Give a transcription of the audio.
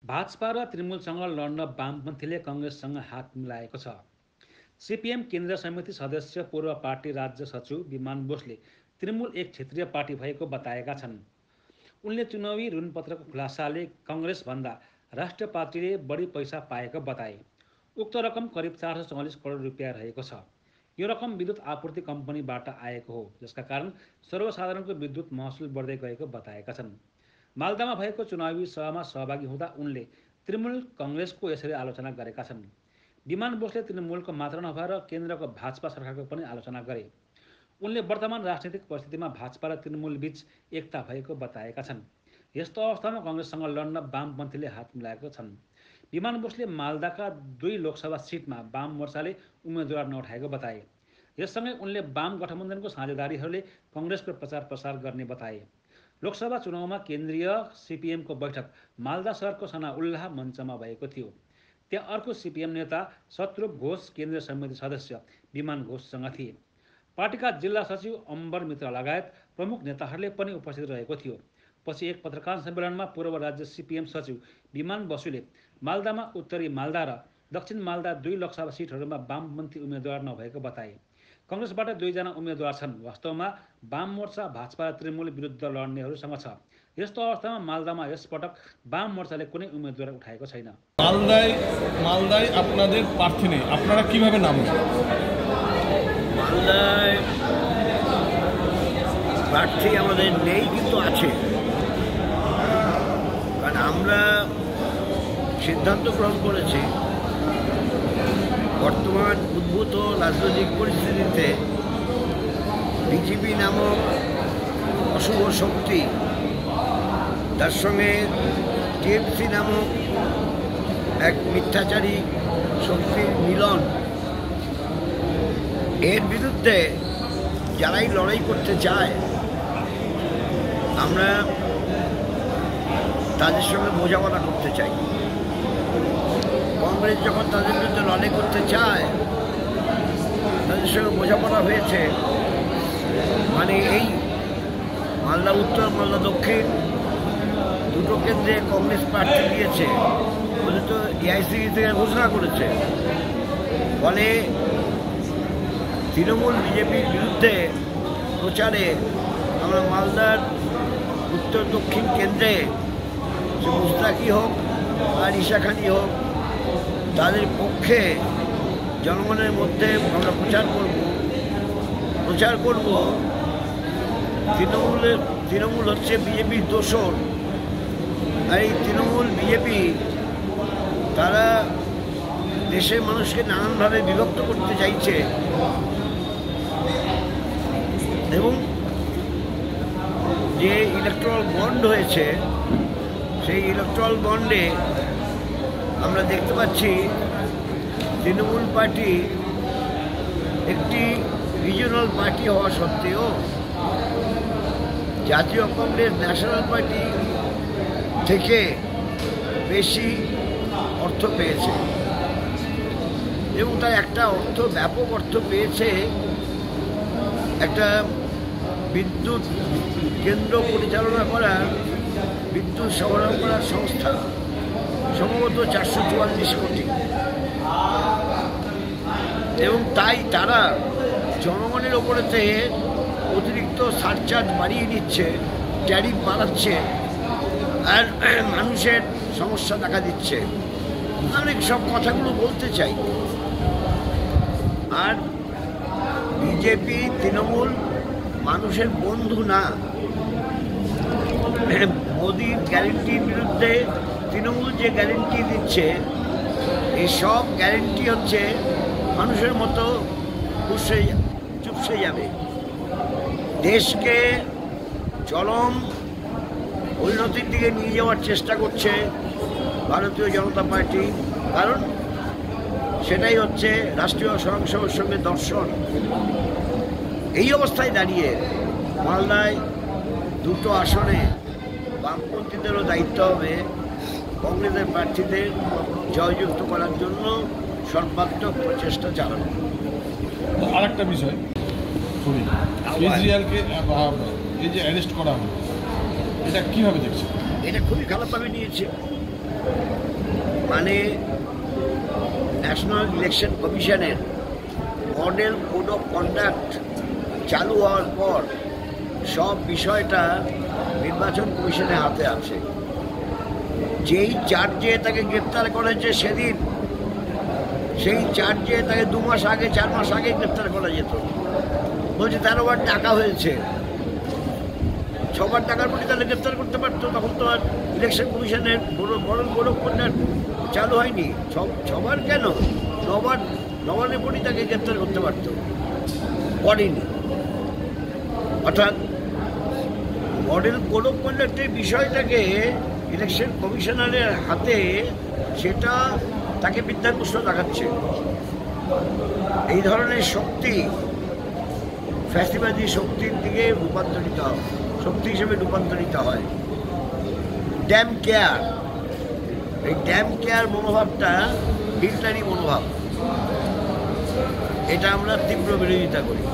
भाजपा र तृणमूलसँग लड्न वामपन्थीले कङ्ग्रेससँग हात मिलाएको छ। सिपिएम केन्द्रीय समिति सदस्य पूर्व पार्टी राज्य सचिव विमान बोसले तृणमूल एक क्षेत्रीय पार्टी भएको बताएका छन्। उनले चुनावी ऋणपत्रको खुलासाले कङ्ग्रेसभन्दा राष्ट्रिय पार्टीले बढी पैसा पाएको बताए। उक्त रकम करिब 444 करोड रुपियाँ रहेको छ। यो रकम विद्युत आपूर्ति कम्पनीबाट आएको हो, जसका कारण सर्वसाधारणको विद्युत महसुल बढ्दै गएको बताएका छन्। मालदामा भएको चुनावी सभामा सहभागी हुँदा उनले तृणमूल कङ्ग्रेसको यसरी आलोचना गरेका छन्। विमान बोसले तृणमूलको मात्र नभएर केन्द्रको भाजपा सरकारको पनि आलोचना गरे। उनले वर्तमान राजनीतिक परिस्थितिमा भाजपा र तृणमूल बीच एकता भएको बताएका छन्। यस्तो अवस्थामा कङ्ग्रेससँग लड्न वामपन्थीले हात मिलाएको छन्। विमान बोसले मालदाका 2 लोकसभा सिटमा वाम मोर्चाले उम्मेदवार नउठाएको बताए। यससँगै उनले वाम गठबन्धनको साझेदारीहरूले कङ्ग्रेसको प्रचार प्रसार गर्ने बताए। लोकसभा चुनावमा केन्द्रीय सिपिएमको बैठक मालदा शहरको सना उल्लाह मञ्चमा भएको थियो। त्यहाँ अर्को सिपिएम नेता शत्रुघ घोष केन्द्रीय समिति सदस्य विमान घोषसँग थिए। पार्टीका जिल्ला सचिव अम्बर मित्र लगायत प्रमुख नेताहरूले पनि उपस्थित रहेको थियो। पछि एक पत्रकार सम्मेलनमा पूर्व राज्य सिपिएम सचिव विमान बसुले मालदामा उत्तरी मालदा र दक्षिण मालदा 2 लोकसभा सिटहरूमा वामपन्थी उम्मेद्वार नभएको बताए। कङ्ग्रेसबाट 2 जना उम्मेद्वार छन्। वास्तवमा वाम मोर्चा भाजपा र तृणमूल विरुद्ध लड्नेहरूसँग छ। यस्तो अवस्थामा मालदामा यसपटक वाम मोर्चाले कुनै उम्मेदवार उठाएको छैन। মালদায় আপনাদের প্রার্থী নেই, আপনারা কিভাবে নামবেন? মালদায় প্রার্থী আমাদের নেই, কিন্তু আছে। কারণ আমরা সিদ্ধান্ত গ্রহণ করেছি বর্তমান উদ্ভূত রাজনৈতিক পরিস্থিতিতে বিজেপি নামক অশুভ শক্তি, তার সঙ্গে টিএমসি নামক এক মিথ্যাচারী শক্তির মিলন, এর বিরুদ্ধে যারাই লড়াই করতে চায় আমরা তাদের সঙ্গে বোঝাপড়া করতে চাই। কংগ্রেস যখন তাদের বিরুদ্ধে লড়াই করতে চায়, তাদের সঙ্গে বোঝাপড়া হয়েছে। মানে এই মালদা উত্তর মালদা দক্ষিণ দুটো কেন্দ্রে কংগ্রেস প্রার্থী দিয়েছে বলে তো এআইসিসি থেকে ঘোষণা করেছে। ফলে তৃণমূল বিজেপির বিরুদ্ধে প্রচারে আমরা মালদার উত্তর দক্ষিণ কেন্দ্রে সে মুস্তাকি হোক আর ঈশাখানি হোক, তাদের পক্ষে জনগণের মধ্যে আমরা প্রচার করব। তৃণমূল হচ্ছে বিজেপির দোসর। আর এই তৃণমূল বিজেপি তারা দেশের মানুষকে নানানভাবে বিভক্ত করতে চাইছে এবং যে ইলেকট্রাল বন্ড হয়েছে সেই ইলেকট্রাল বন্ডে আমরা দেখতে পাচ্ছি তৃণমূল পার্টি একটি রিজিওনাল পার্টি হওয়া সত্ত্বেও জাতীয় কংগ্রেস ন্যাশনাল পার্টি থেকে বেশি অর্থ পেয়েছে এবং তার একটা ব্যাপক অর্থ পেয়েছে একটা বিদ্যুৎ কেন্দ্র পরিচালনা করার, বিদ্যুৎ সরবরাহ করার সংস্থা, সম্ভবত 444 কোটি। এবং তাই তারা জনগণের ওপরেতে অতিরিক্ত সারচার্জ বাড়িয়ে নিচ্ছে, ট্যারিফ বাড়াচ্ছে আর মানুষের সমস্যা দেখা দিচ্ছে। আমি সব কথাগুলো বলতে চাই। আর বিজেপি তৃণমূল মানুষের বন্ধু না। মোদির গ্যারেন্টির বিরুদ্ধে তৃণমূল যে গ্যারেন্টি দিচ্ছে, এই সব গ্যারেন্টি হচ্ছে মানুষের মতো চুপসে যাবে। দেশকে চরম উন্নতির দিকে নিয়ে যাওয়ার চেষ্টা করছে ভারতীয় জনতা পার্টি, কারণ সেটাই হচ্ছে রাষ্ট্রীয় স্বয়ংসেবকের সঙ্গে দর্শন। এই অবস্থায় দাঁড়িয়ে মালদায় 2টো আসনে বামপন্থীদেরও দায়িত্ব হবে কংগ্রেসের প্রার্থীদের জয়যুক্ত করার জন্য সর্বাত্মক প্রচেষ্টা চালানো। আর একটা বিষয়, কেজরিওয়ালকে এই যে অ্যারেস্ট করা হলো, এটা কীভাবে দেখছেন? এটা খুবই খারাপভাবে নিয়েছে। মানে ন্যাশনাল ইলেকশন কমিশনের মডেল কোড অফ কন্ডাক্ট চালু হওয়ার পর সব বিষয়টা নির্বাচন কমিশনের হাতে আছে। যেই চার্জে তাকে গ্রেপ্তার করেছে সেদিন, সেই চার্জে তাকে 2 মাস আগে 4 মাস আগে গ্রেপ্তার করা যেত। বলছে 13 বার টাকা হয়েছে, 6 বার টাকার পরে তাহলে গ্রেপ্তার করতে পারতো। তখন তো আর ইলেকশন কমিশনের মডেল কোড অফ কন্ডাক্ট চালু হয়নি। 6 বার কেন, 9 বারের পরই তাকে গ্রেপ্তার করতে পারতো, করেনি। অর্থাৎ মডেল কোড অফ কন্ডাক্টের বিষয়টাকে ইলেকশন কমিশনারের হাতে, সেটা তাকে বিদ্যাকৃষ্ণ দেখাচ্ছে। এই ধরনের শক্তি ফ্যাসিবাদী শক্তির দিকে রূপান্তরিত হয়, শক্তি হিসেবে রূপান্তরিত হয়। ড্যাম কেয়ার, এই ড্যাম কেয়ার মনোভাবটা হিটলারি মনোভাব, এটা আমরা তীব্র বিরোধিতা করি।